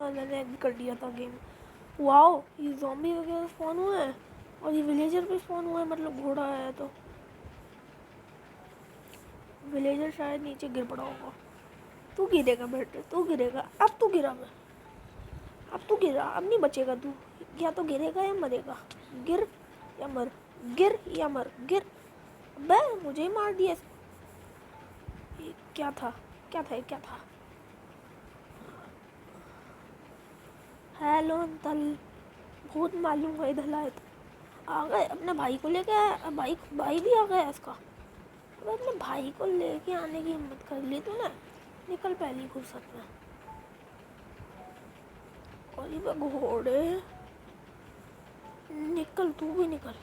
मैंने एग्जिट कर दिया था गेम। वाओ, ये ज़ॉम्बी वगैरह स्पॉन हुआ है और ये विलेजर भी स्पॉन हुआ है, मतलब घोड़ा है तो विलेजर शायद नीचे गिर पड़ा होगा। तू गिरेगा बेटे, तू गिरेगा। अब तू गिरा, अब तू गिरा, अब नहीं बचेगा तू। या तो गिरेगा या मरेगा। गिर या मर, गिर या मर, गिर। बे मुझे ही मार दिया। ये क्या था, क्या था, ये क्या था? हेलो अंकल, बहुत मालूम है इधर लाए तो आ गए। अपने भाई को लेके आया, भाई भी आ गया इसका। अब अपने भाई को लेके आने की हिम्मत कर ली तूने। निकल पहली फुर्सत में। और ये घोड़े, निकल, तू भी निकल।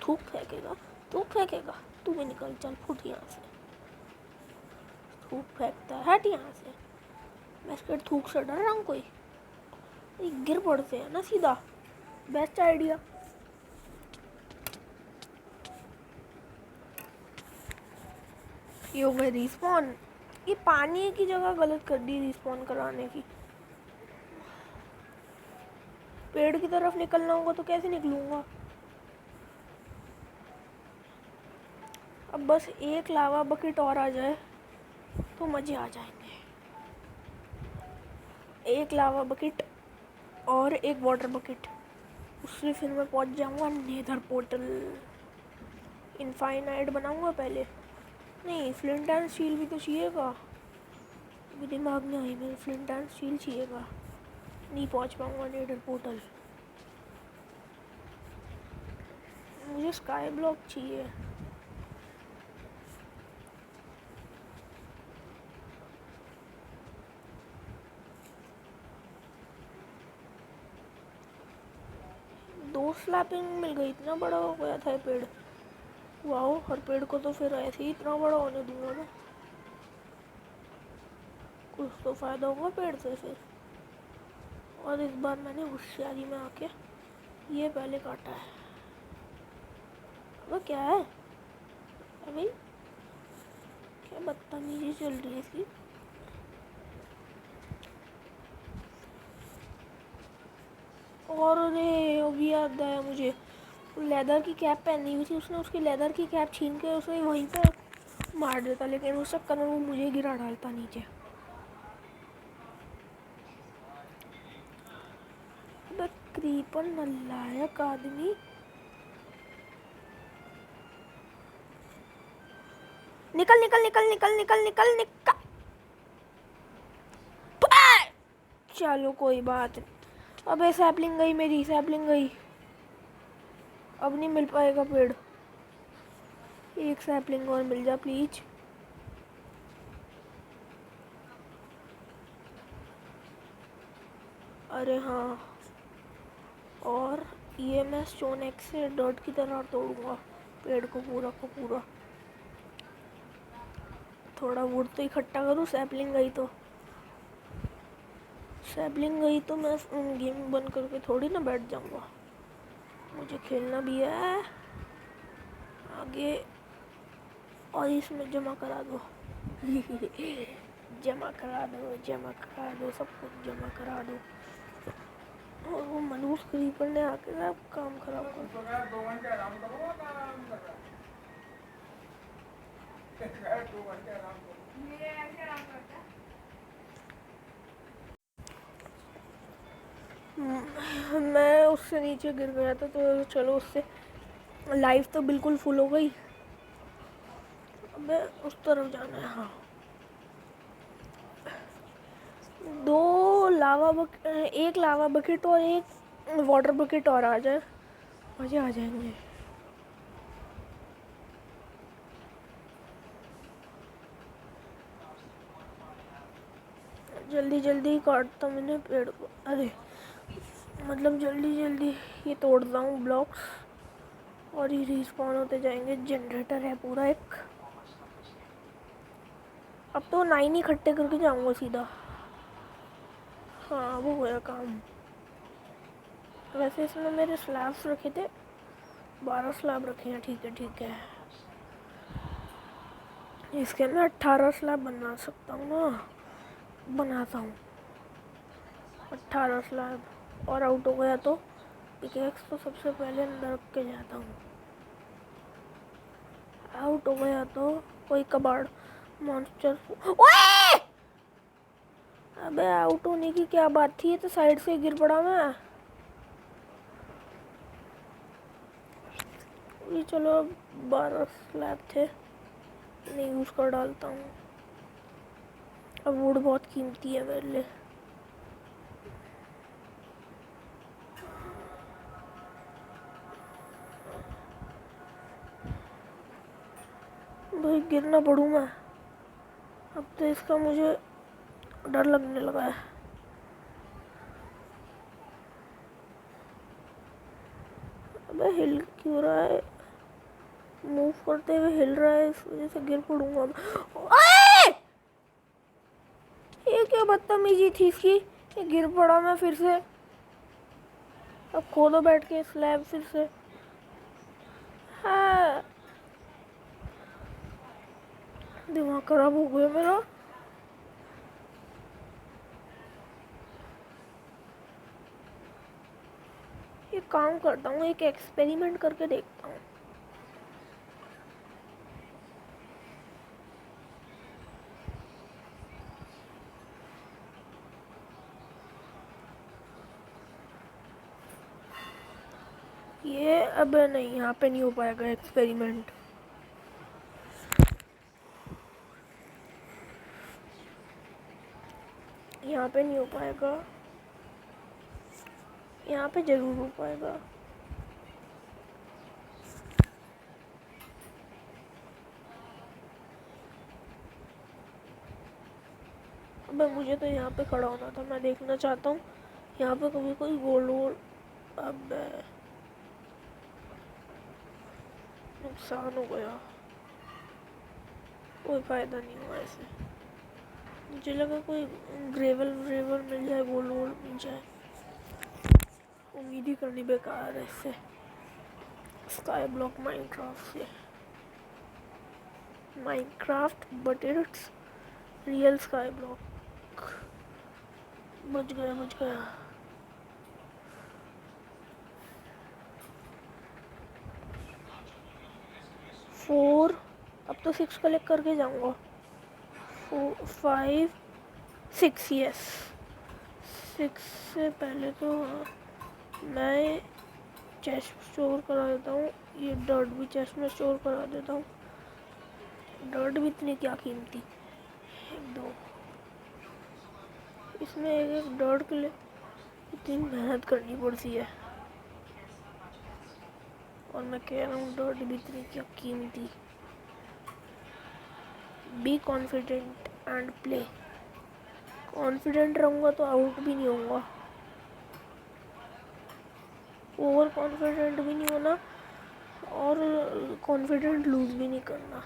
थूक फेंकेगा, थूक फेंकेगा, तू भी निकल। चल फुट यहाँ से। थूक फेंकता है, हट यहाँ से। मैं इसके थूक से डर रहा हूँ कोई? गिर पड़ते हैं ना सीधा। Best idea. ये हो गए रिस्पॉन। ये पानी की जगह गलत कर दी रिस्पॉन कराने की। पेड़ की तरफ निकलना होगा तो कैसे निकलूंगा? अब बस एक लावा बकेट और आ जाए तो मजे आ जाएंगे। एक लावा बकेट और एक वाटर बकेट, उससे फिर मैं पहुंच जाऊंगा नेदर पोर्टल। इनफाइनाइट बनाऊंगा पहले। नहीं, फ्लिंट एंड स्टील भी तो चाहिएगा। अभी दिमाग में आई मेरे, फ्लिंट एंड स्टील चाहिएगा। नहीं पहुंच पाऊंगा नेदर पोर्टल। मुझे स्काई ब्लॉक चाहिए। दो स्लैपिंग मिल गई, इतना बड़ा हो गया था ये पेड़। वाओ, हर पेड़ को तो फिर ऐसे ही इतना बड़ा होने दूंगा मैं। कुछ तो फायदा होगा पेड़ से फिर। और इस बार मैंने होशियारी में आके ये पहले काटा है। अब क्या है अभी, क्या बदतमीजी चल रही है इसकी। और अरे अभी याद आया मुझे, लेदर की कैप पहनी हुई थी उसने, उसकी लेदर की कैप छीन के उसे वहीं पे मार देता, लेकिन उस चक्कर में वो मुझे गिरा डालता नीचे। अबे क्रीपर नालायक आदमी। निकल निकल निकल निकल निकल निकल निकल। चलो कोई बात नहीं। अबे सैपलिंग गई मेरी, सैपलिंग गई। अब नहीं मिल पाएगा पेड़। एक सैपलिंग और मिल जा प्लीज। अरे हाँ, और ये मैं स्टोन एक्स से डॉट की तरह तोड़ूंगा पेड़ को पूरा। थोड़ा वुड तो इकट्ठा करूँ। सैपलिंग गई तो मैं गेम बंद करके थोड़ी ना बैठ जाऊंगा। मुझे खेलना भी है आगे। और इसमें जमा करा दो जमा करा दो, सब कुछ जमा करा दो। और वो मनूस क्रीपर ने आके ना काम खराब कर। मैं उससे नीचे गिर गया था तो चलो, उससे लाइफ तो बिल्कुल फुल हो गई। अबे उस तरफ जाना है। हाँ, एक लावा बकेट और एक वाटर बकेट और आ जाए, मजे आ जाएंगे। जल्दी जल्दी काटता मैंने पेड़ को। अरे मतलब जल्दी जल्दी ये तोड़ता हूँ ब्लॉक्स, और ये रिस्पॉन होते जाएंगे। जनरेटर है पूरा एक। अब तो 9 इकट्ठे करके जाऊँगा सीधा। हाँ वो गया काम। वैसे इसमें मेरे स्लैब्स रखे थे, 12 स्लैब रखे हैं। ठीक है। इसके मैं 18 स्लैब बना सकता हूँ ना, बनाता हूँ। 18 स्लैब और आउट हो गया तो पिकेक्स तो सबसे पहले अंदर रख के जाता हूँ। आउट हो गया तो कोई कबाड़ मॉन्स्टर। ओए! अबे आउट होने की क्या बात थी, तो साइड से गिर पड़ा मैं। ये चलो 12 स्लैब थे, नहीं यूज़ कर डालता हूँ। अब वुड बहुत कीमती है मेरे लिए। भाई गिरना पड़ूँ मैं, अब तो इसका मुझे डर लगने लगा है। अबे हिल क्यों रहा है, मूव करते हुए हिल रहा है, इस वजह से गिर पड़ूंगा। ये क्या बदतमीजी थी इसकी, ये गिर पड़ा मैं फिर से। अब खोदो बैठ के स्लैब फिर से। हाँ, दिमाग खराब हो गया मेरा। ये काम करता हूँ, एक एक्सपेरिमेंट करके देखता हूँ। ये अब नहीं, यहाँ पे नहीं हो पाएगा एक्सपेरिमेंट। यहाँ पे नहीं हो पाएगा, यहाँ पे जरूर हो पाएगा। अबे मुझे तो यहाँ पे खड़ा होना था, मैं देखना चाहता हूँ यहाँ पे कभी कोई गोल वोल। अब नुकसान हो गया, कोई फायदा नहीं हुआ ऐसे। मुझे लगा कोई ग्रेवल व्रेवल मिल जाए, गोल वोल मिल जाए। उम्मीद ही करनी बेकार है इससे, स्काई ब्लॉक माइनक्राफ्ट से। Minecraft but it's real sky block. बच गया बच गया। फोर, अब तो 6 कलेक्ट करके जाऊंगा। 5 6, यस 6 से पहले तो मैं चेस्ट स्टोर करा देता हूँ। ये डर्ट भी चेस्ट में स्टोर करा देता हूँ। डर्ट भी इतनी क्या कीमती, एक दो। इसमें एक डर्ट के लिए इतनी मेहनत करनी पड़ती है, और मैं कह रहा हूँ डर्ट भी इतनी क्या कीमती। Be confident and play. Confident रहूँगा तो आउट भी नहीं होऊंगा, ओवर कॉन्फिडेंट भी नहीं होना, और कॉन्फिडेंट लूज भी नहीं करना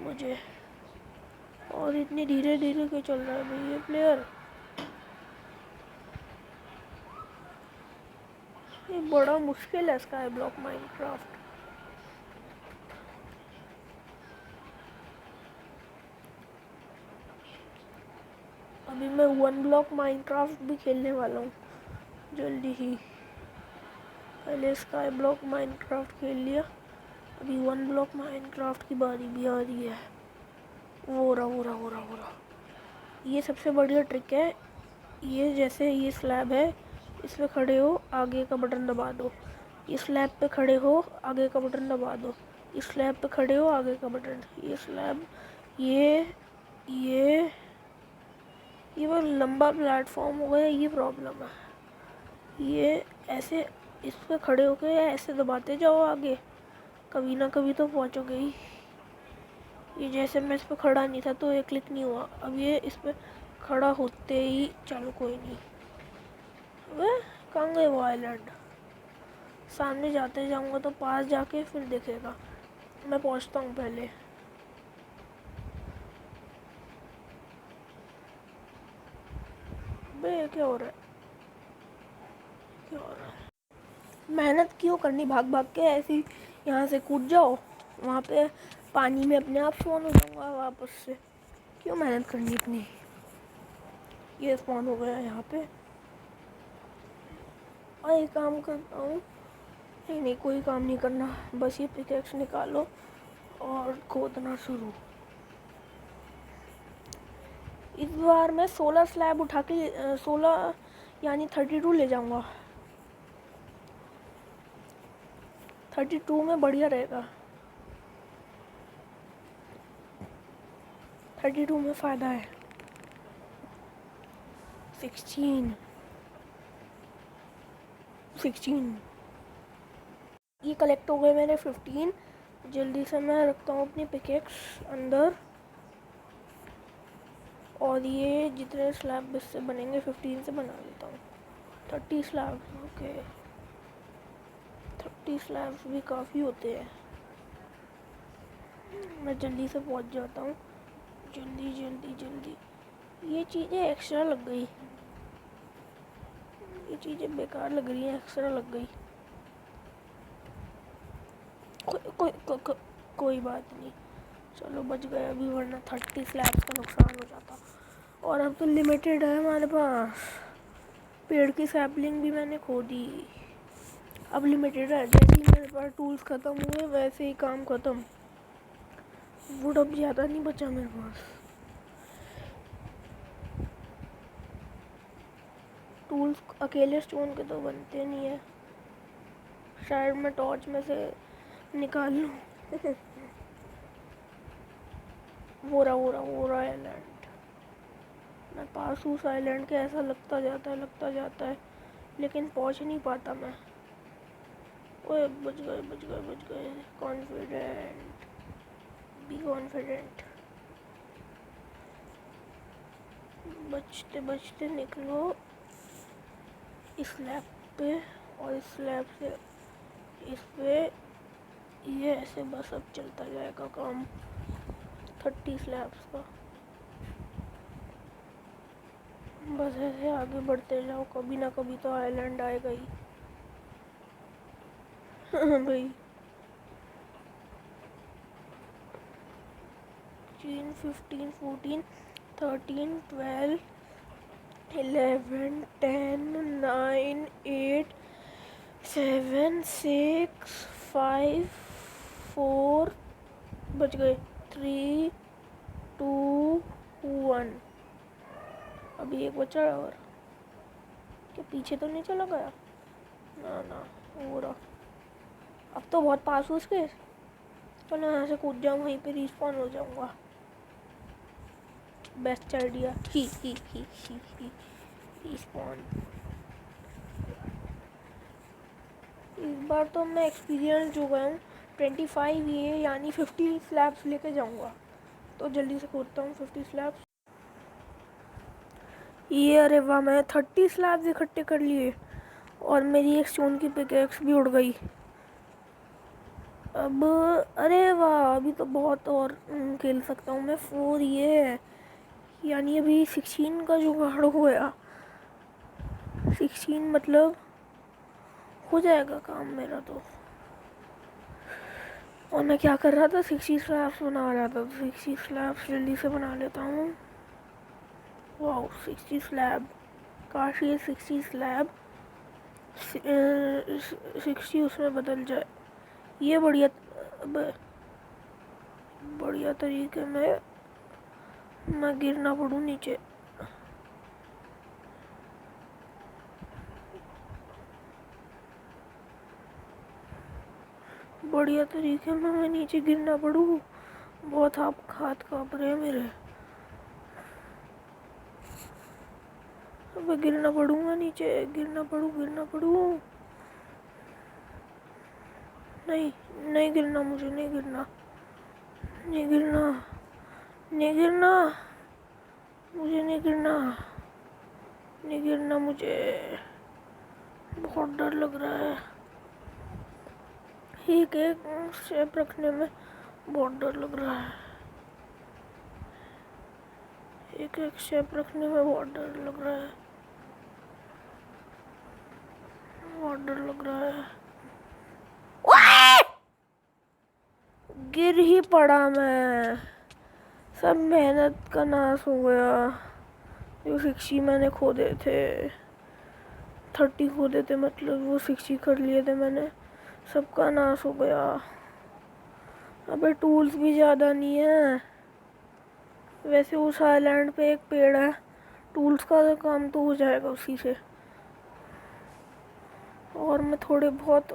मुझे। और इतनी धीरे धीरे क्यों चल रहा है भाई ये प्लेयर। ये बड़ा मुश्किल है स्काई ब्लॉक माइनक्राफ्ट। अभी मैं 1 ब्लॉक माइनक्राफ्ट भी खेलने वाला हूँ जल्दी ही। पहले स्काई ब्लॉक माइनक्राफ्ट खेल लिया, अभी 1 ब्लॉक माइनक्राफ्ट की बारी भी आ रही है। वो रहा। ये सबसे बढ़िया ट्रिक है। ये जैसे ये स्लैब है, इस पे खड़े हो, आगे का बटन दबा दो। इस स्लैब पे खड़े हो, आगे का बटन दबा दो। इस स्लैब पे खड़े हो, आगे का बटन। ये स्लैब, ये वो लंबा प्लेटफॉर्म हो गया, ये प्रॉब्लम है। ये ऐसे इस पे खड़े होके ऐसे दबाते जाओ आगे, कभी ना कभी तो पहुंचोगे ही। ये जैसे मैं इस पे खड़ा नहीं था तो ये क्लिक नहीं हुआ, अब ये इस पे खड़ा होते ही, चलो कोई नहीं। वे कहाँ गए वो आइलैंड। सामने जाते जाऊंगा तो पास जाके फिर दिखेगा। मैं पहुंचता हूँ पहले। बे क्या हो रहा है, क्या हो रहा है। मेहनत क्यों करनी भाग भाग के, ऐसी यहाँ से कूद जाओ, वहाँ पे पानी में अपने आप स्पॉन हो जाऊंगा वापस से। क्यों मेहनत करनी इतनी। ये स्पॉन हो गया यहाँ पे, और एक काम करता हूँ, नहीं कोई काम नहीं करना, बस ये पिकेक्स निकालो और खोदना शुरू। इस बार मैं 16 स्लैब उठा के 16 यानी 32 ले जाऊंगा। 32 में बढ़िया रहेगा, 32 में फ़ायदा है। 16 ये कलेक्ट हो गए मेरे 15। जल्दी से मैं रखता हूँ अपनी पिकेक्स अंदर, और ये जितने स्लैब इससे बनेंगे 15 से बना लेता हूँ। 30 स्लैब, ओके 30 स्लैब्स भी काफ़ी होते हैं। मैं जल्दी से पहुँच जाता हूँ, जल्दी जल्दी जल्दी। ये चीज़ें एक्स्ट्रा लग गई, ये चीज़ें बेकार लग रही हैं, एक्स्ट्रा लग गई। कोई बात नहीं, चलो बच गए अभी, वरना 30 स्लैब्स का नुकसान हो जाता। और अब तो लिमिटेड है हमारे पास, पेड़ की सैपलिंग भी मैंने खो दी, अब लिमिटेड है। जैसे ही मेरे पास टूल्स ख़त्म हुए वैसे ही काम ख़त्म। वुड अब ज़्यादा नहीं बचा मेरे पास। टूल्स अकेले स्टोन के तो बनते नहीं है, शायद मैं टॉर्च में से निकाल लूँ। वो रहा आइलैंड। मैं पास उस आइलैंड के, ऐसा लगता जाता है लेकिन पहुंच नहीं पाता मैं। ओए बच गए। Confident, be confident. बचते बचते निकलो इस स्लैब पे, और इस स्लैब से इस पे, ये ऐसे बस अब चलता जाएगा काम 30 स्लैब्स का। बस ऐसे आगे बढ़ते जाओ, कभी ना कभी तो आइलैंड आएगा ही। भाई 15 14 13 12 11 10 9 8 7 6 5 4 बच गए, 3 2 1। अभी एक बचा है, और क्या पीछे तो नहीं चला गया? ना हो रहा। अब तो बहुत पास हो उसके, चलो यहाँ से कूद जाऊँ, वहीं पे रिस्पॉन हो जाऊँगा। बेस्ट आइडिया, ही रिस्पॉन। इस बार तो मैं एक्सपीरियंस जो गया हूँ 25 ये यानी 50 स्लैब्स लेके जाऊँगा। तो जल्दी से खोदता हूँ 50 स्लैब्स। ये अरे वाह, मैं 30 स्लैब्स इकट्ठे कर लिए, और मेरी एक स्टोन की पिकेक्स भी उड़ गई। अब अरे वाह, अभी तो बहुत और खेल सकता हूँ मैं। 4 ये है, यानी अभी 16 का जुगाड़ हो गया। 16 मतलब हो जाएगा काम मेरा तो। और मैं क्या कर रहा था, 60 स्लैब्स बना रहा था, 60 स्लैब्स जल्दी से बना लेता हूँ। वाह 60 स्लैब, काश ये 60 स्लैब 60 उसमें बदल जाए। ये बढ़िया तरीके में मैं गिरना पड़ूँ नीचे। बढ़िया तरीके में मैं नीचे गिरना पड़ूँ। बहुत हाथ काँप रहे हैं मेरे। अब गिरना पड़ूंगा नीचे, गिरना पड़ूँ। नहीं गिरना, मुझे नहीं गिरना मुझे नहीं गिरना। मुझे बहुत डर लग रहा है, एक स्टेप रखने में बहुत डर लग रहा है। एक स्टेप रखने में बहुत डर लग रहा है, गिर ही पड़ा मैं, सब मेहनत का नाश हो गया जो 60 मैंने खो दे थे। 30 हो देते, मतलब वो 60 कर लिए थे मैंने। सबका नाश हो गया। अबे टूल्स भी ज़्यादा नहीं है। वैसे उस आइलैंड पे एक पेड़ है, टूल्स का काम तो हो जाएगा उसी से। और मैं थोड़े बहुत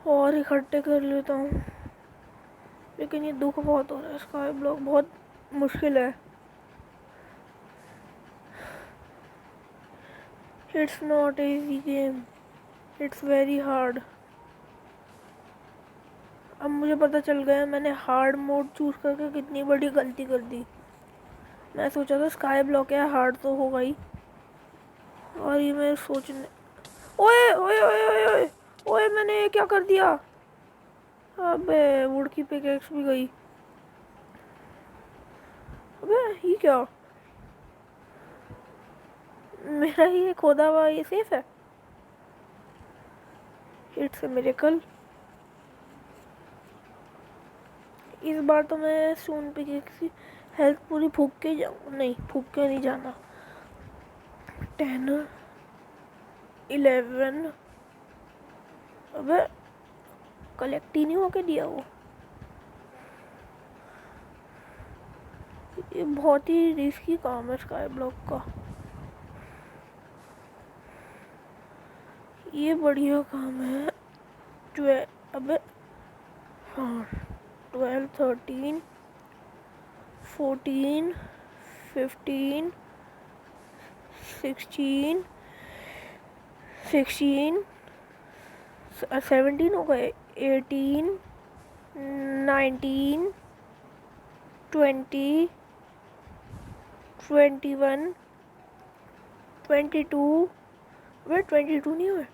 और इकट्ठे कर लेता हूँ। लेकिन ये दुख बहुत हो रहा है, स्काई ब्लॉक बहुत मुश्किल है। It's not easy game, it's very hard. अब मुझे पता चल गया मैंने हार्ड मोड चूज़ करके कितनी बड़ी गलती कर दी। मैं सोचा था स्काई ब्लॉक है, हार्ड तो होगा ही। और ये मैं सोचने, ओए ओए ओए ओए ओए ओए, मैंने ये क्या कर दिया। अबे वुड की पिकेक्स भी गई। अबे ये क्या, मेरा ये खोदा हुआ ये सेफ है। It's a miracle. इस बार तो मैं स्टोन पिकेक्स की हेल्थ पूरी फूक के जाऊँ, नहीं फूक के नहीं जाना। 10 11। अबे कलेक्ट ही नहीं होके दिया वो। ये बहुत ही रिस्की काम है स्काई ब्लॉक का। ये बढ़िया काम है। 12, अबे हाँ 12 13 14 15 16 16 17 हो गए, 18 19 20 21 22। वे 22 नहीं हुए,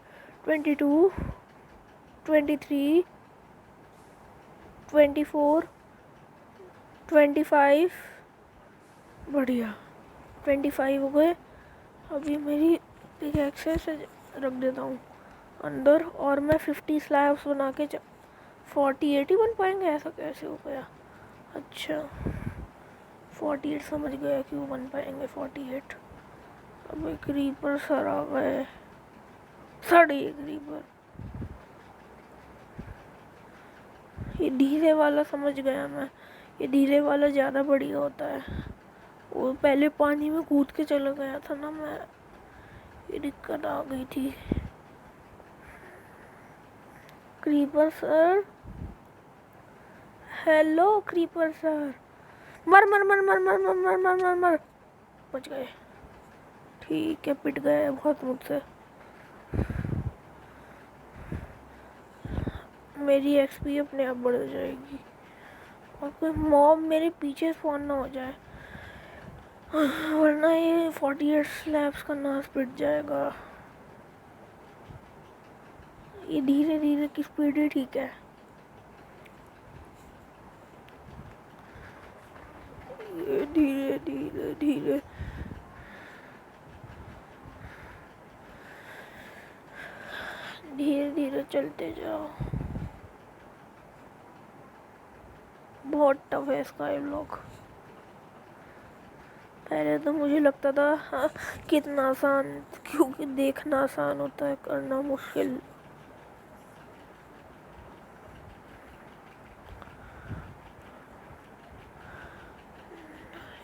22 23 24 25। बढ़िया 25 हो गए। अभी मेरी पिकैक्स रख देता हूँ अंदर, और मैं 50 स्लैब्स बना के 48 बन पाएंगे। ऐसा कैसे हो गया। अच्छा 48 समझ गया क्यों बन पाएंगे 48। अब एक क्रीपर सर आ गए, साढ़े एक क्रीपर। ये धीरे वाला समझ गया मैं, ये धीरे वाला ज़्यादा बढ़िया होता है। वो पहले पानी में कूद के चला गया था ना मैं, ये दिक्कत आ गई थी। Creeper sir, hello creeper sir. मर मर मर मर मर मर मर मर मर मर, बच गए। ठीक है, पिट गए बहुत मुझसे। मेरी एक्सपी अपने आप बढ़ जाएगी और कोई मॉब मेरे पीछे स्पॉन ना हो जाए, वरना ये 48 स्लैब्स का नाश पिट जाएगा। ये धीरे धीरे की स्पीड ही ठीक है। ये धीरे धीरे धीरे धीरे धीरे चलते जाओ। बहुत टफ है स्काई ब्लॉक। पहले तो मुझे लगता था हाँ, कितना आसान, क्योंकि देखना आसान होता है, करना मुश्किल।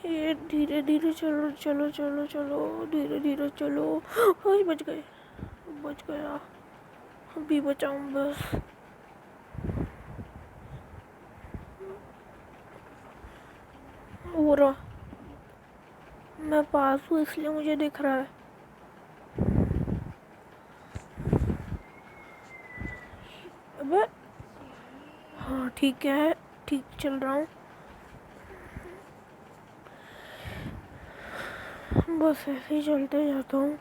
ये धीरे धीरे चलो चलो चलो चलो, धीरे धीरे चलो। बच गए, बच गया। अभी बचाऊं बस। हो रहा, मैं पास हूँ इसलिए मुझे दिख रहा है। अबे हाँ ठीक है, ठीक चल रहा हूँ। बस ऐसे ही चलते जाता हूँ,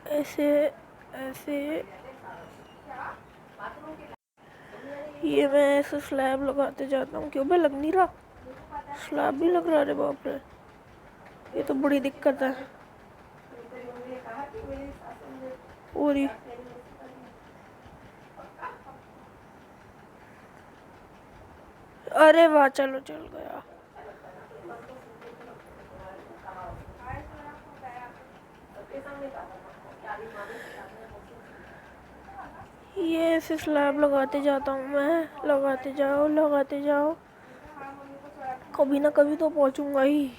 ऐसे ऐसे। ये मैं ऐसे स्लैब लगाते जाता हूँ। क्यों बे लग नहीं रहा, स्लैब भी लग रहा है। बाप रे, ये तो बड़ी दिक्कत है। और अरे वाह, चलो चल गया। ये ऐसे स्लैब लगाते जाता हूँ मैं, लगाते जाओ, कभी ना कभी तो पहुँचूंगा ही।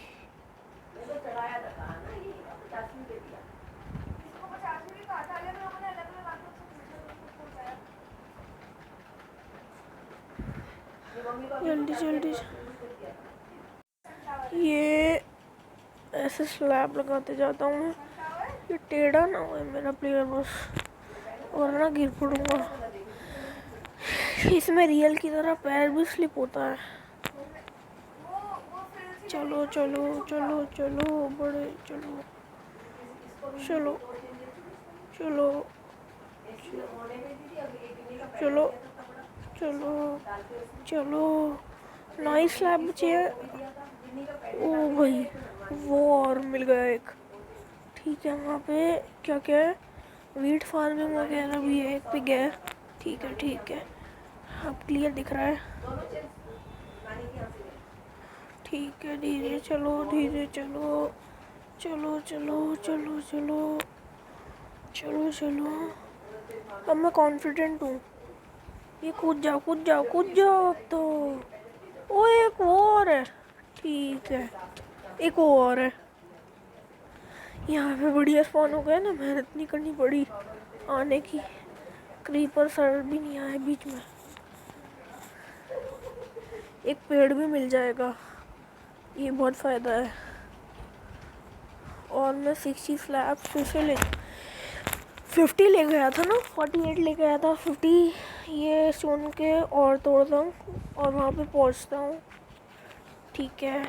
जल्दी जल्दी ये ऐसे स्लैब लगाते जाता हूँ, ये टेढ़ा ना हो मेरा प्लेयर बस, वरना गिर पड़ूंगा। इसमें रियल की तरह पैर भी स्लिप होता है। चलो चलो चलो चलो बड़े, चलो चलो चलो चलो चलो चलो। नाइस स्लैब चाहिए। ओ भाई, वो और मिल गया एक। ठीक है, वहाँ पे क्या क्या है, वीट फार्मिंग वगैरह भी है, एक पिग है। ठीक है ठीक है, अब क्लियर दिख रहा है। ठीक है, धीरे चलो धीरे चलो, चलो चलो चलो चलो चलो चलो। अब मैं कॉन्फिडेंट हूँ। ये कूद जाओ कूद जाओ कूद जाओ अब तो। ओ एक और है। ठीक है, एक और है। यहाँ पे बढ़िया स्पॉन हो गया ना, मेहनत नहीं करनी पड़ी आने की। क्रीपर सर भी नहीं आए बीच में, एक पेड़ भी मिल जाएगा, ये बहुत फ़ायदा है। और मैं 60 स्लैब फिर से 50 ले गया था ना, 48 ले गया था, 50 ये सुन के और तोड़ता हूँ और वहाँ पे पहुँचता हूँ। ठीक है,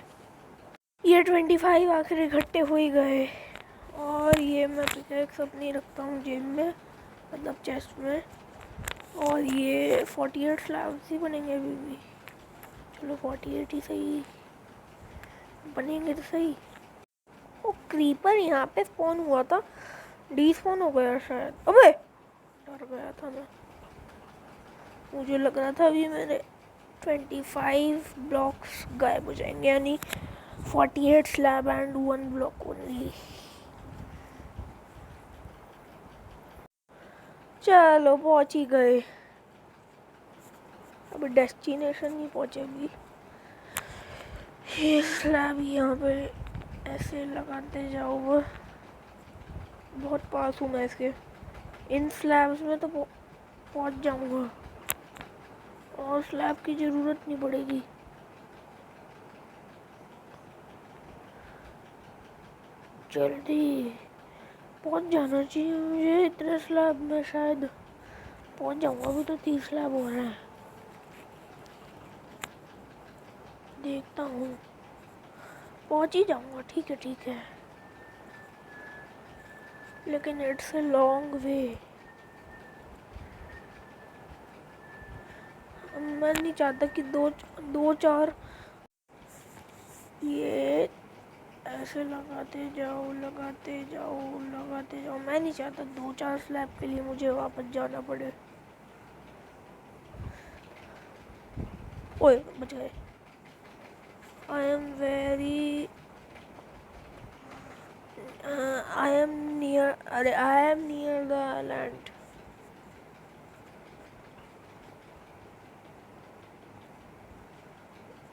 ये 25 आखिर इकट्ठे हो ही गए। और ये मैं पिकैक्स अपनी रखता हूँ जेब में, मतलब चेस्ट में। और ये 48 स्लैब्स ही बनेंगे अभी भी। चलो 48 ही सही बनेंगे तो सही। वो क्रीपर यहाँ पे स्पॉन हुआ था, डिस्पॉन हो गया शायद। अबे डर गया था मैं, मुझे लग रहा था अभी मेरे 25 ब्लॉक्स गायब हो जाएंगे, यानी 48 स्लैब एंड 1 ब्लॉक ओनली। चलो पहुँच ही गए, अभी डेस्टिनेशन नहीं पहुँचे अभी। ये स्लैब यहाँ पे ऐसे लगाते जाओ, वो बहुत पास हूँ मैं इसके। इन स्लैब्स में तो पहुँच जाऊँगा और स्लैब की ज़रूरत नहीं पड़ेगी। जल्दी पहुँच जाना चाहिए मुझे, इतने स्लैब में शायद पहुँच जाऊँगा। अभी तो 30 स्लैब हो रहे हैं, देखता हूँ पहुँच ही जाऊँगा। ठीक है ठीक है, लेकिन इट्स ए लॉन्ग वे। मैं नहीं चाहता कि दो चार ये ऐसे लगाते जाओ लगाते जाओ लगाते जाओ। मैं नहीं चाहता 2-4 स्लैब के लिए मुझे वापस जाना पड़े। ओए बच गए। I am very I am near, अरे I am near the land.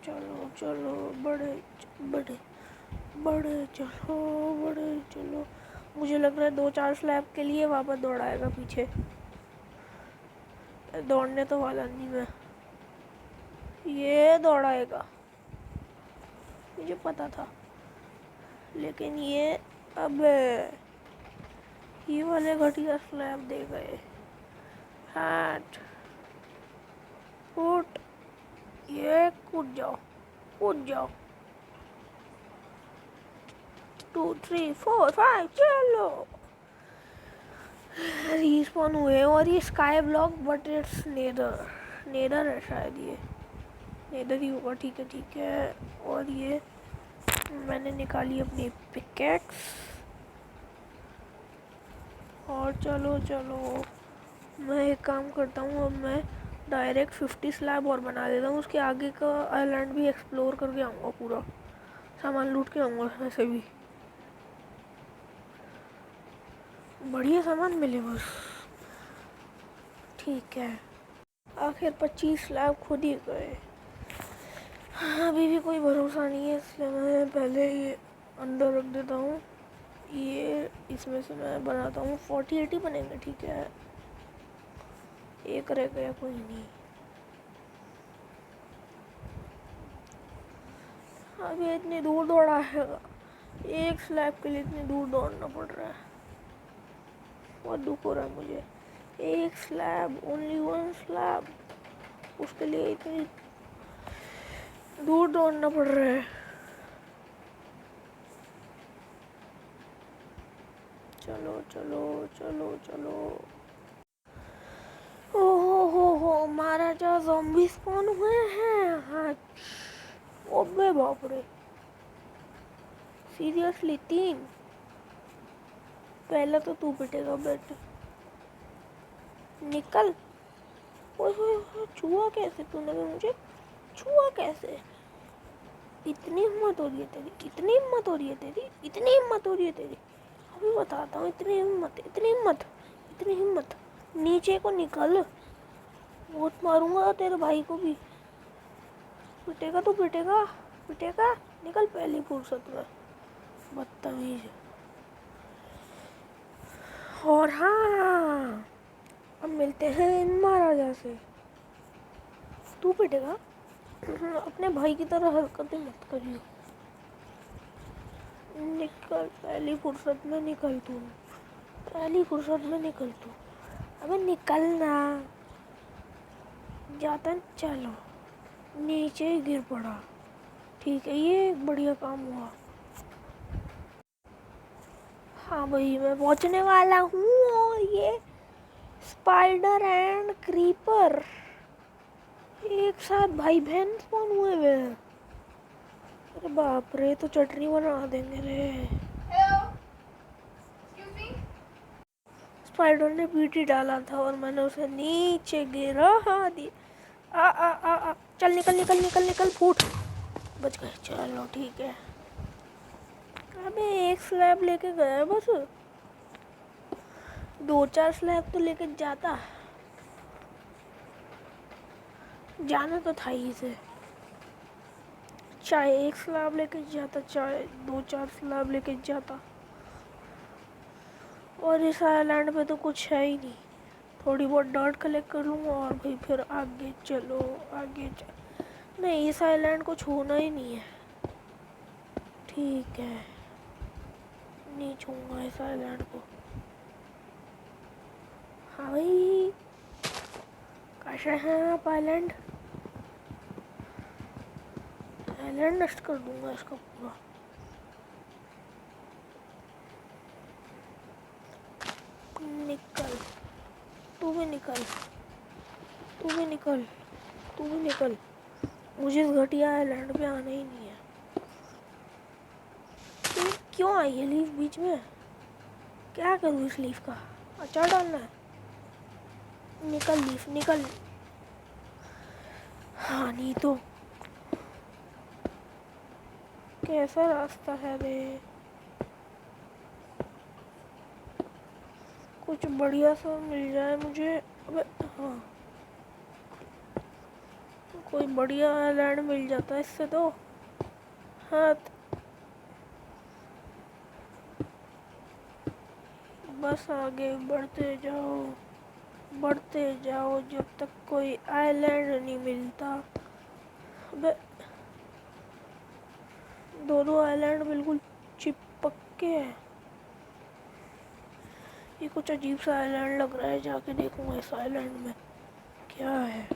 चलो चलो बड़े बड़े बड़े चलो बड़े चलो। मुझे लग रहा है 2-4 स्लैब के लिए वापस दौड़ाएगा पीछे। दौड़ने तो वाला नहीं मैं, ये दौड़ाएगा मुझे पता था। लेकिन ये अब ये वाले घटिया स्लैब दे गए। हैट फुट, ये कूद जाओ कूद जाओ। 2 3 4 5 चलो। रिस्पॉन हुए। और ये sky block but it's nether, nether है शायद, ये नेदर ही होगा। ठीक है ठीक है। और ये मैंने निकाली अपनी पिकेक्स और चलो चलो मैं एक काम करता हूँ, अब मैं डायरेक्ट 50 स्लैब और बना देता हूँ। उसके आगे का आइलैंड भी एक्सप्लोर करके आऊँगा, पूरा सामान लूट के आऊँगा ऐसे भी। बढ़िया सामान मिले बस। ठीक है, आखिर 25 लाख खुद ही गए। अभी भी कोई भरोसा नहीं है, इसलिए मैं पहले ही अंदर रख देता हूँ। ये इसमें से मैं बनाता हूँ 40-80 बनेंगे। ठीक है, एक रह गया, कोई नहीं। अभी इतनी दूर दौड़ा है, एक स्लैब के लिए इतनी दूर दौड़ना पड़ रहा है। बहुत दुख हो रहा है मुझे। एक स्लैब, ओनली वन स्लैब, उसके लिए इतनी दूर दौड़ना पड़ रहा है। चलो चलो चलो चलो। हो महाराजा ज़ॉम्बी स्पॉन हुए हैं। हाँ, ओबे बाप रे, सीरियसली 3? पहला तो तू पिटेगा बेटे, निकल। ओए छुआ कैसे तूने भी मुझे? छुआ कैसे? इतनी हिम्मत हो रही है तेरी, इतनी हिम्मत हो रही है तेरी, इतनी हिम्मत हो रही है तेरी। अभी बताता हूँ, इतनी हिम्मत, इतनी हिम्मत, इतनी हिम्मत। नीचे को निकल, बहुत मारूंगा तेरे भाई को भी। पिटेगा तो पिटेगा, पिटेगा। निकल पहली फुर्सत में, बदतमीज। और हाँ, अब मिलते हैं महाराजा से। तू पिटेगा? अपने भाई की तरह हरकतें मत करियो। निकल पहली फुर्सत में, निकल तू, पहली फुर्सत में निकल तू। अबे निकलना। जाता चलो, नीचे ही गिर पड़ा। ठीक है, ये एक बढ़िया काम हुआ। हाँ भाई, मैं पहुंचने वाला हूँ। और ये स्पाइडर एंड क्रीपर एक साथ भाई बहन स्पॉन हुए हुए हैं। अरे बाप रे, तो चटनी बना देंगे रे। स्पाइडर ने पीटी डाला था और मैंने उसे नीचे गिरा दी। आ चल निकल निकल निकल निकल, फूट। बच गए, चलो ठीक है। अबे एक स्लैब लेके गया बस, 2-4 स्लैब तो लेके जाता। जाना तो था ही से, चाहे एक स्लैब लेके जाता, चाहे 2-4 स्लैब लेके जाता। और इस आइलैंड पे तो कुछ है ही नहीं। थोड़ी बहुत डॉट कलेक्ट कर लूँगा और भाई फिर आगे चलो, आगे चलो। नहीं, इस आइलैंड को छूना ही नहीं है। ठीक है, नहीं छूँगा इस आइलैंड को। हाँ भाई, कैसे हैं आप? आइलैंड आइलैंड नष्ट कर दूँगा इसका पूरा। निकल, तू भी निकल, तू भी निकल, तू भी निकल। मुझे इस घटिया आइलैंड पे आना ही नहीं है। तो क्यों आई है लीफ बीच में? क्या करूँ इस लीफ का? अचार डालना है? निकल लीफ, निकल। हाँ, नहीं तो कैसा रास्ता है बे? कुछ बढ़िया सा मिल जाए मुझे। अबे हाँ, कोई बढ़िया आइलैंड मिल जाता है इससे तो। हाँ, बस आगे बढ़ते जाओ, बढ़ते जाओ जब तक कोई आइलैंड नहीं मिलता। अबे दो आइलैंड बिल्कुल चिपक के है। ये कुछ अजीब सा आइलैंड लग रहा है, जाके देखूंगा इस आइलैंड में क्या है।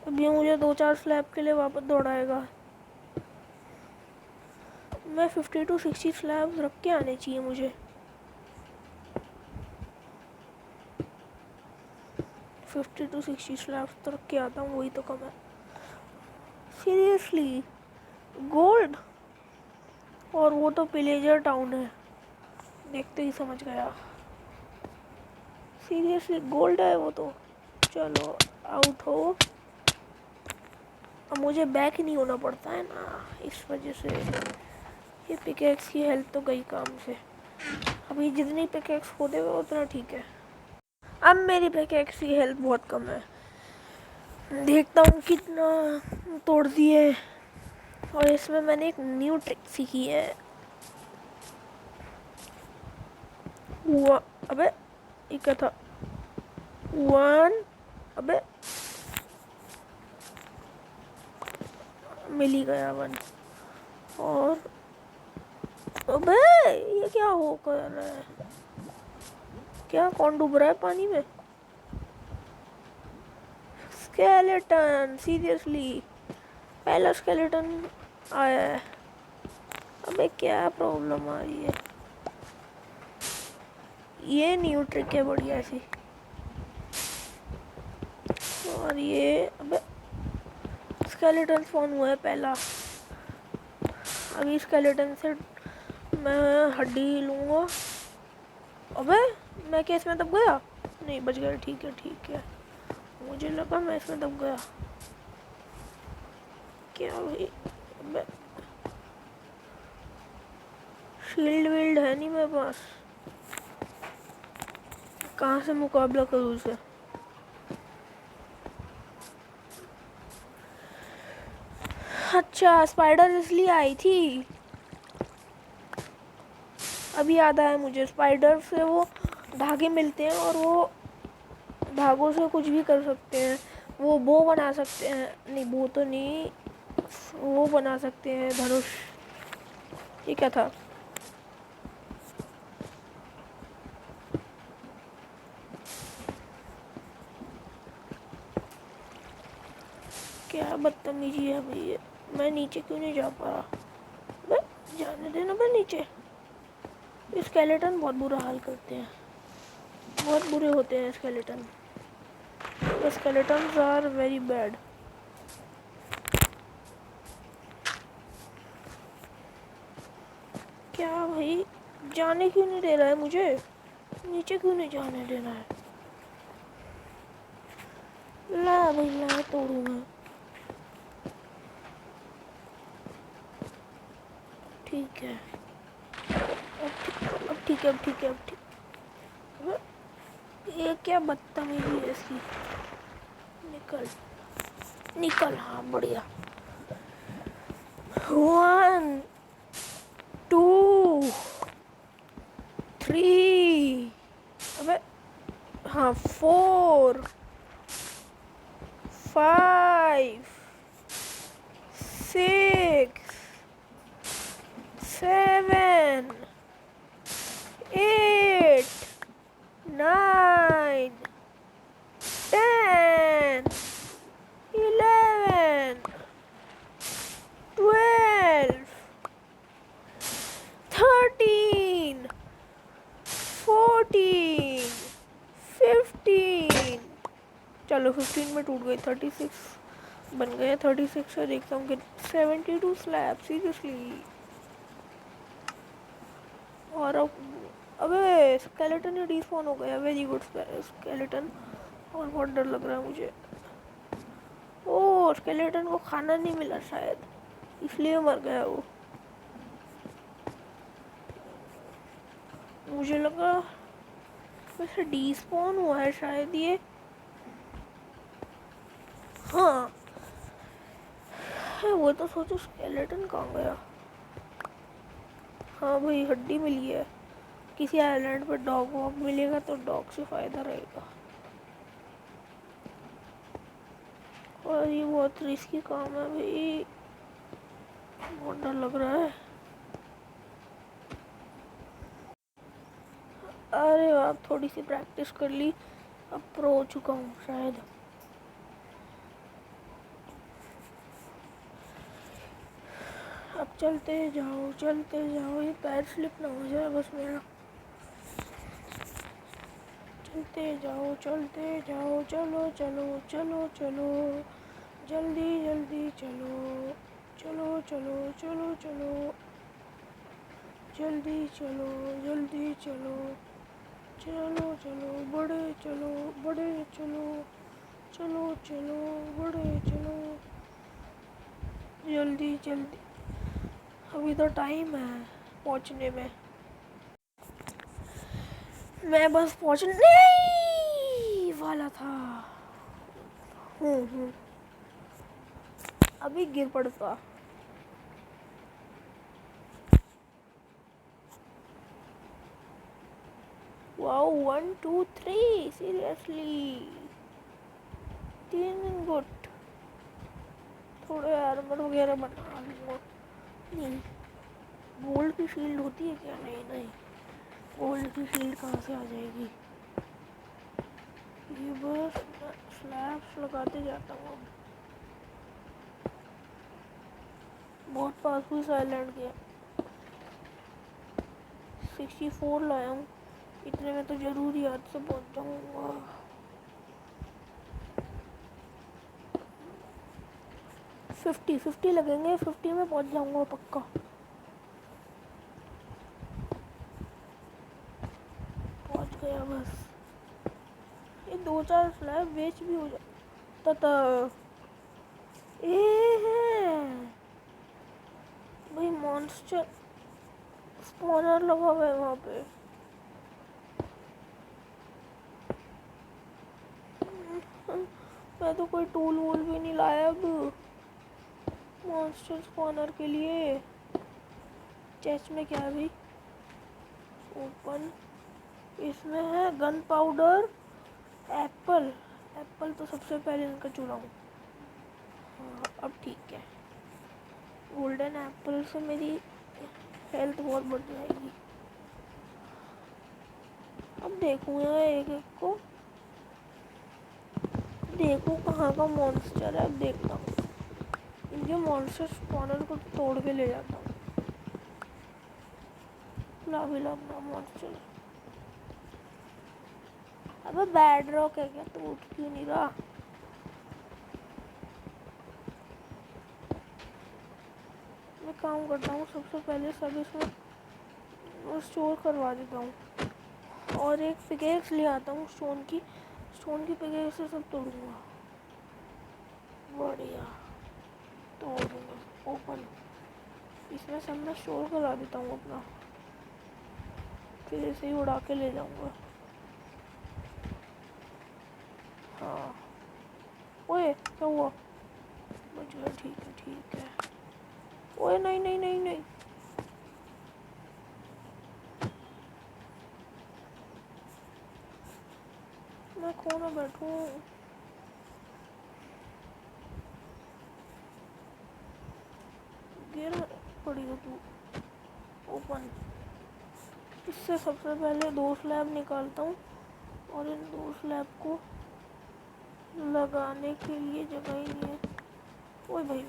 अभी मुझे 2-4 स्लैब के लिए वापस दौड़ाएगा। मैं 50 to 60 स्लैब रख के आने चाहिए मुझे। 50 to 60 स्लैब तो रख के आता हूँ, वही तो कम है। Seriously, gold? और वो तो पिलेजर टाउन है, देखते ही समझ गया। सीरियसली गोल्ड है वो तो। चलो आउट हो। अब मुझे बैक नहीं होना पड़ता है ना, इस वजह से। ये पिकेक्स की हेल्थ तो गई काम से। अभी जितनी पिकेक्स खो देगा उतना ठीक है। अब मेरी पिकेक्स की हेल्थ बहुत कम है। देखता हूँ कितना तोड़ दिए। और इसमें मैंने एक न्यू ट्रिक सीखी है। अबे ये क्या था? 1 अबे मिल ही गया 1। और अबे ये क्या हो कर रहा है? क्या कौन डूब रहा है पानी में? स्केलेटन, सीरियसली पहला स्केलेटन आया है। अबे क्या प्रॉब्लम आ रही है? ये न्यू ट्रिक है बढ़िया सी। और ये अबे स्केलेटन स्पॉन हुआ है पहला। अभी स्केलेटन से मैं हड्डी लूँगा। अबे मैं क्या इसमें दब गया? नहीं बच गया। ठीक है ठीक है। मुझे लगा मैं इसमें दब गया। क्या भाई? अबे शील्ड वील्ड है नहीं मेरे पास। कहाँ से मुकाबला करूँ उसे? अच्छा स्पाइडर इसलिए आई थी। अभी याद आया मुझे। स्पाइडर से वो धागे मिलते हैं और वो धागों से कुछ भी कर सकते हैं। वो बो बना सकते हैं। नहीं बो तो नहीं, वो बना सकते हैं धनुष। ये क्या था? क्या बदतमीजी है भाई ये। मैं नीचे क्यों नहीं जा पा रहा? बे जाने देना बे नीचे। स्केलेटन बहुत बुरा हाल करते हैं। बहुत बुरे होते हैं skeleton. Skeletons are very bad. क्या भाई जाने क्यों नहीं दे रहा है मुझे? नीचे क्यों नहीं जाने देना है? ला भाई ला तोड़ू मैं। ठीक है अब ठीक है अब ठीक है अब ठीक। ये क्या बदतमीजी है इसकी। निकल निकल। हाँ बढ़िया। 1 2 3 अबे हाँ 4 5 6 7 8 9 10 11 12 13 14 15। चलो 15 में टूट गई। 36 बन गए। 36 से देखता हूँ कि 72 स्लैब सीरियसली। और अब अबे स्केलेटन ही डिस्पॉन हो गया। Very good skeleton. और बहुत डर लग रहा है मुझे। ओ स्केलेटन को खाना नहीं मिला शायद, इसलिए मर गया वो। मुझे लगा वैसे डिस्पॉन हुआ है शायद ये। हाँ वो तो सोचो स्केलेटन कहाँ गया। हाँ भाई हड्डी मिली है। किसी आइलैंड पर डॉग वॉग मिलेगा तो डॉग से फ़ायदा रहेगा। और ये बहुत रिस्की काम है भाई। बहुत डर लग रहा है। अरे अब थोड़ी सी प्रैक्टिस कर ली, अब प्रो हो चुका हूँ शायद। अब चलते जाओ। ये पैर स्लिप ना हो जाए बस मेरा। चलते जाओ चलो चलो जल्दी जल्दी चलो जल्दी चलो बड़े चलो बड़े चलो जल्दी जल्दी। अभी तो टाइम है पहुंचने में। मैं बस पहुंचने वाला था। अभी गिर पड़ता। वाओ 1 2 3 सीरियसली 3 गुट। थोड़े आर्मर वगैरह बना लूँगा। नहीं गोल्ड की शील्ड होती है क्या? नहीं नहीं, गोल्ड की शील्ड कहाँ से आ जाएगी? ये बस स्लैब्स लगाते जाता हूँ। बहुत पासफुल साइलेंट के 64 लाया हूँ। इतने में तो जरूर याद से पहुँच जाऊँगा। 50 लगेंगे, 50 में पहुँच जाऊँगा पक्का। पहुँच गया बस। ये 2-4 स्लैब वेस्ट भी हो जाता था। भाई मॉन्स्टर स्पॉनर लगा हुआ है वहाँ पे। मैं तो कोई टूल वूल भी नहीं लाया अब मॉन्स्टर स्पॉनर के लिए। चेस्ट में क्या है भाई? ओपन। इसमें है गन पाउडर, एप्पल। एप्पल तो सबसे पहले इनका चुराऊँ। हाँ अब ठीक है। गोल्डन एप्पल से मेरी हेल्थ बहुत बढ़ जाएगी। अब देखूँगा एक एक को, देखूँ कहाँ का मॉन्स्टर है। अब देखता हूँ इनके मॉन्स्टर स्पॉनर को तोड़ के ले जाता हूँ। लाभिला मॉन्स्टर। अबे बैड रॉक है क्या? तो उठ क्यों नहीं रहा? मैं काम करता हूँ सबसे पहले सब इसमें स्टोर करवा देता हूँ और एक पिकेक्स ले आता हूँ स्टोन की पिकेक्स से सब तोड़ूंगा। बढ़िया तोड़ दूंगा। ओपन। इसमें सब मैं स्टोर करवा देता हूँ अपना, फिर इसे ही उड़ा के ले जाऊंगा। हाँ ओए क्या हुआ? बच गया। ठीक है। ओए नहीं नहीं नहीं नहीं, मैं खो ना बैठूं। गिर पड़ी हो तू। ओपन। इससे सबसे पहले 2 स्लैब निकालता हूँ और इन 2 स्लैब को लगाने के लिए जगह ही नहीं है। ओए भाई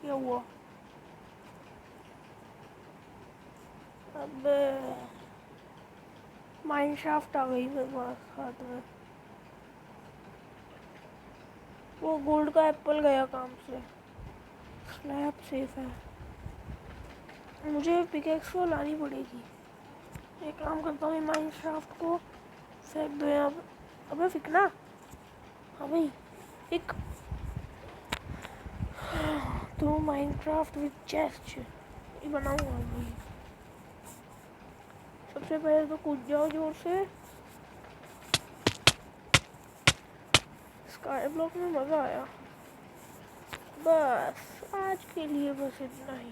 क्या हुआ? अबे माइनशाफ्ट आ गई मेरे पास हाथ में। वो गोल्ड का एप्पल गया काम से। स्लैब सेफ है। मुझे पिकेक्स को लानी पड़ेगी। एक काम करता हूँ, माइनशाफ्ट को फेंक दो यहाँ। अबे फेंकना। हाँ भाई एक तो माइनक्राफ्ट विद चेस्ट ये बनाऊंगा भाई। सबसे पहले तो कूद जाओ जोर से। स्काई ब्लॉक में मज़ा आया। बस आज के लिए बस इतना ही।